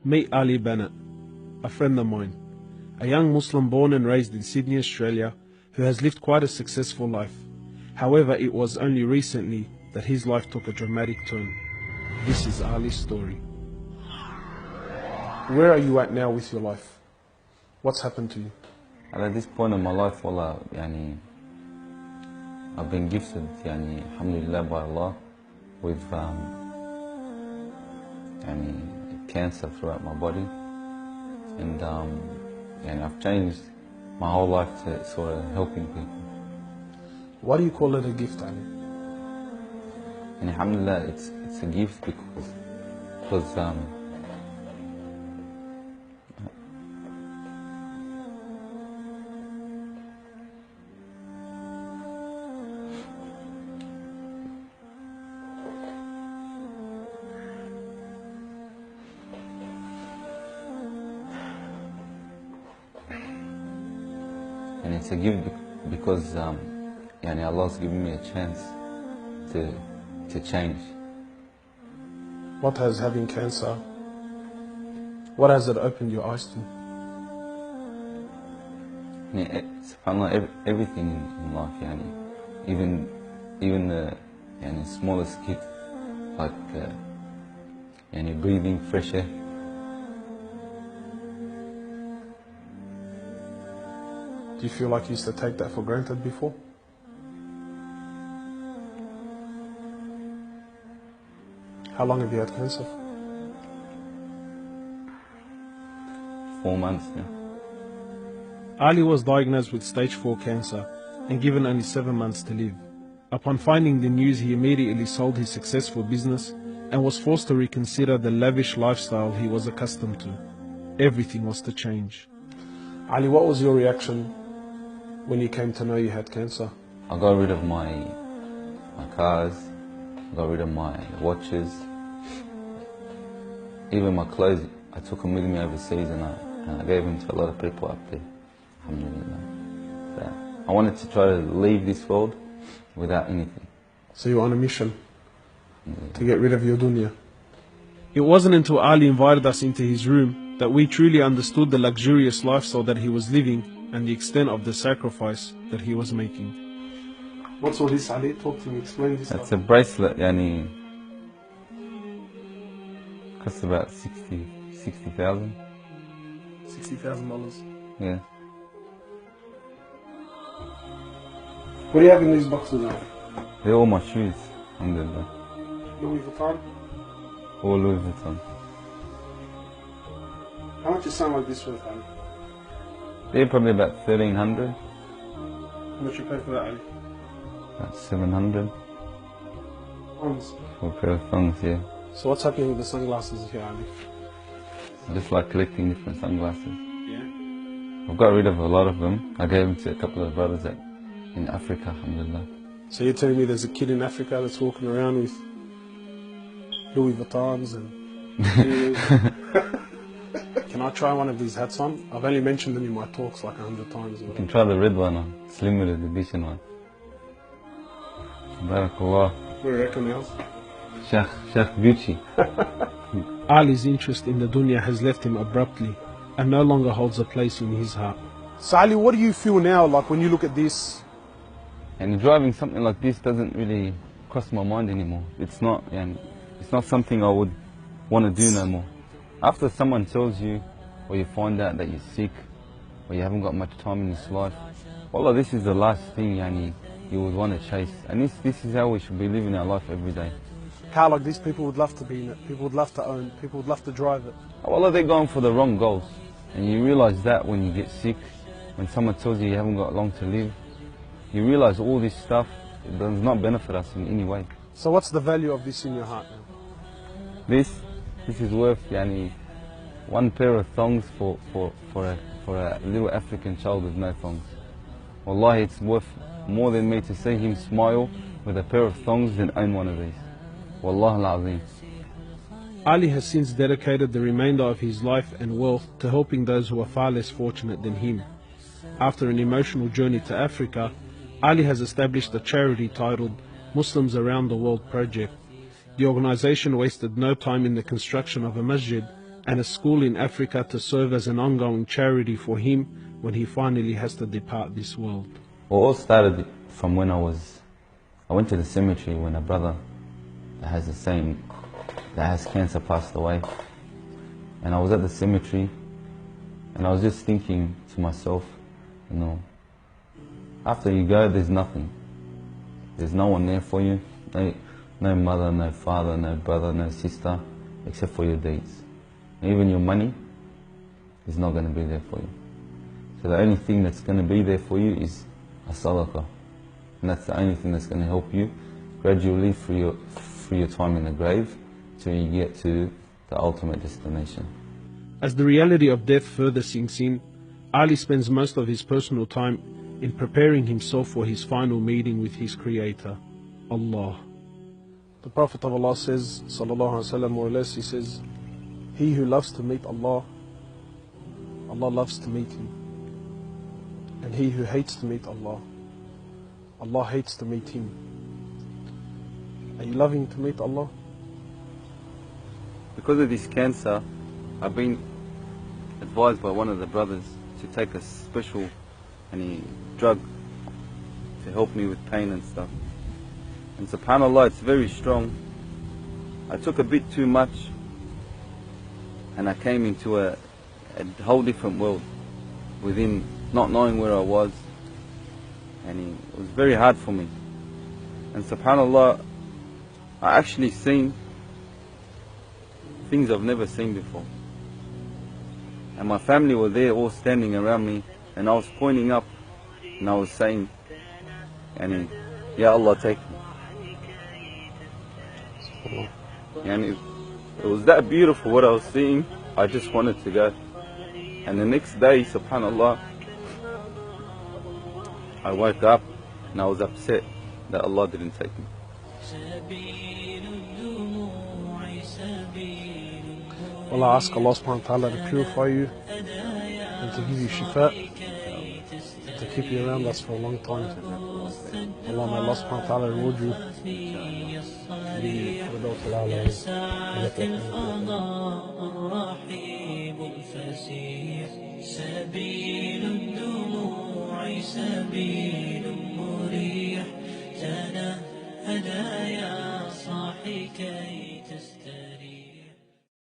Meet Ali Bennett, a friend of mine, a young Muslim born and raised in Sydney, Australia, who has lived quite a successful life. However, it was only recently that his life took a dramatic turn. This is Ali's story. Where are you at now with your life? What's happened to you? And at this point in my life, wallah, I've been gifted, alhamdulillah, by Allah, with cancer throughout my body, and I've changed my whole life to sort of helping people. Why do you call it a gift, Ali? And alhamdulillah, it's a gift because and it's a gift because Allah's given me a chance to change. What has having cancer, what has it opened your eyes to? SubhanAllah, everything in life, even the smallest kid, like breathing fresh air. Do you feel like you used to take that for granted before? How long have you had cancer? 4 months now. Ali was diagnosed with stage 4 cancer and given only 7 months to live. Upon finding the news, he immediately sold his successful business and was forced to reconsider the lavish lifestyle he was accustomed to. Everything was to change. Ali, what was your reaction when you came to know you had cancer? I got rid of my cars, I got rid of my watches, even my clothes. I took them with me overseas and I gave them to a lot of people up there. Alhamdulillah. So I wanted to try to leave this world without anything. So you were on a mission to get rid of your dunya. It wasn't until Ali invited us into his room that we truly understood the luxurious lifestyle that he was living and the extent of the sacrifice that he was making. What's all this, Ali? Talk to me, explain this. It's a bracelet, costs about $60,000. $60,000. Yeah. What do you have in these boxes now? They're all my shoes, alhamdulillah. Louis Vuitton? All Louis Vuitton. How much is something like this worth, Ali? They're probably about $1,300. How much you pay for that, Ali? About $700. Thongs. For a pair of thongs, yeah. So what's happening with the sunglasses here, Ali? I just like collecting different sunglasses. Yeah? I've got rid of a lot of them. I gave them to a couple of brothers in Africa, alhamdulillah. So you're telling me there's a kid in Africa that's walking around with Louis Vuittons and... Can I try one of these hats on? I've only mentioned them in my talks like 100 times. You can try the red one on, it's limited edition one. Barakallah. What do you reckon else? Sheikh Beauty. Ali's interest in the dunya has left him abruptly and no longer holds a place in his heart. So Ali, what do you feel now, like when you look at this? And driving something like this doesn't really cross my mind anymore. It's not something I would want to do no more. After someone tells you, or you find out that you're sick, or you haven't got much time in this life, wallah, this is the last thing you would want to chase. And this is how we should be living our life every day. How like these people would love to be in it, people would love to own, people would love to drive it. Wallah, they're going for the wrong goals. And you realize that when you get sick, when someone tells you you haven't got long to live, you realize all this stuff does not benefit us in any way. So what's the value of this in your heart now? This is worth one pair of thongs for a little African child with no thongs. Wallahi, it's worth more than me to see him smile with a pair of thongs than own one of these. Wallah al-Azim. Ali has since dedicated the remainder of his life and wealth to helping those who are far less fortunate than him. After an emotional journey to Africa, Ali has established a charity titled Muslims Around the World Project. The organization wasted no time in the construction of a masjid and a school in Africa to serve as an ongoing charity for him when he finally has to depart this world. Well, it all started from when I went to the cemetery when a brother that has cancer passed away. And I was at the cemetery and I was just thinking to myself, you know, after you go, there's nothing. There's no one there for you. No mother, no father, no brother, no sister, except for your deeds. Even your money is not going to be there for you. So the only thing that's going to be there for you is a sadaqah. And that's the only thing that's going to help you gradually through your time in the grave till you get to the ultimate destination. As the reality of death further sinks in, Ali spends most of his personal time in preparing himself for his final meeting with his Creator, Allah. The Prophet of Allah says, sallallahu alaihi wasallam, more or less, he says, he who loves to meet Allah, Allah loves to meet him. And he who hates to meet Allah, Allah hates to meet him. Are you loving to meet Allah? Because of this cancer, I've been advised by one of the brothers to take a special drug to help me with pain and stuff. And subhanAllah, it's very strong. I took a bit too much and I came into a whole different world within not knowing where I was, and it was very hard for me. And subhanAllah, I actually seen things I've never seen before. And my family were there all standing around me, and I was pointing up and I was saying, Ya Allah, take me. And it was that beautiful what I was seeing, I just wanted to go. And the next day, subhanAllah, I woke up and I was upset that Allah didn't take me. Well, I ask Allah subhanahu wa ta'ala to purify you and to give you shifa, to keep you around us for a long time. Allah, may Allah subhanahu wa ta'ala reward you. سبيل الدموع سبيل مريح تنهدى يا صاحي كي تستريح